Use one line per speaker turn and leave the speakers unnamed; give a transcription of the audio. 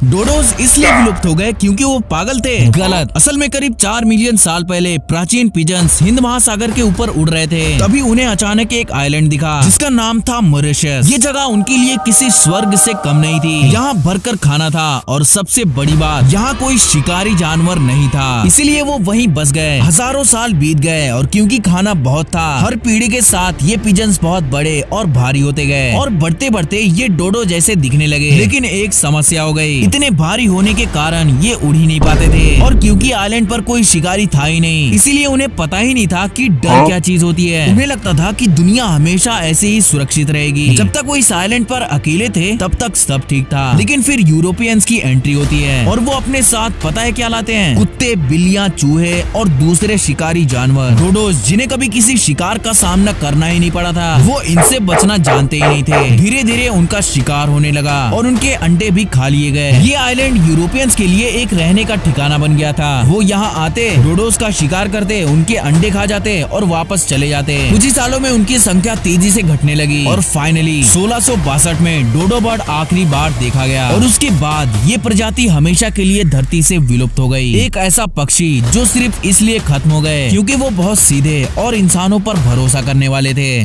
डोडोज इसलिए विलुप्त हो गए क्योंकि वो पागल थे। गलत। असल में करीब 4 मिलियन साल पहले प्राचीन पिजन्स हिंद महासागर के ऊपर उड़ रहे थे। तभी उन्हें अचानक एक आइलैंड दिखा जिसका नाम था मॉरिशस। ये जगह उनके लिए किसी स्वर्ग से कम नहीं थी। यहाँ भरकर खाना था और सबसे बड़ी बात, यहाँ कोई शिकारी जानवर नहीं था, इसीलिए वो वहीं बस गए। हजारों साल बीत गए और क्योंकि खाना बहुत था, हर पीढ़ी के साथ ये पिजन्स बहुत बड़े और भारी होते गए और बढ़ते बढ़ते ये डोडो जैसे दिखने लगे। लेकिन एक समस्या हो गई, इतने भारी होने के कारण ये उड़ ही नहीं पाते थे और क्योंकि आइलैंड पर कोई शिकारी था ही नहीं, इसीलिए उन्हें पता ही नहीं था कि डर क्या चीज होती है। उन्हें लगता था कि दुनिया हमेशा ऐसे ही सुरक्षित रहेगी। जब तक वो इस आइलैंड पर अकेले थे तब तक सब ठीक था। लेकिन फिर यूरोपियंस की एंट्री होती है और वो अपने साथ पता है क्या लाते हैं? कुत्ते, बिल्लियाँ, चूहे और दूसरे शिकारी जानवर। डोडोज जिन्हें कभी किसी शिकार का सामना करना ही नहीं पड़ा था, वो इनसे बचना जानते ही नहीं थे। धीरे धीरे उनका शिकार होने लगा और उनके अंडे भी खा लिए गए। ये आइलैंड यूरोपियंस के लिए एक रहने का ठिकाना बन गया था। वो यहाँ आते, डोडोज का शिकार करते, उनके अंडे खा जाते और वापस चले जाते। कुछ ही सालों में उनकी संख्या तेजी से घटने लगी और फाइनली 1662 में डोडो बर्ड आखिरी बार देखा गया और उसके बाद ये प्रजाति हमेशा के लिए धरती से विलुप्त हो गई। एक ऐसा पक्षी जो सिर्फ इसलिए खत्म हो गए क्योंकि वो बहुत सीधे और इंसानों पर भरोसा करने वाले थे।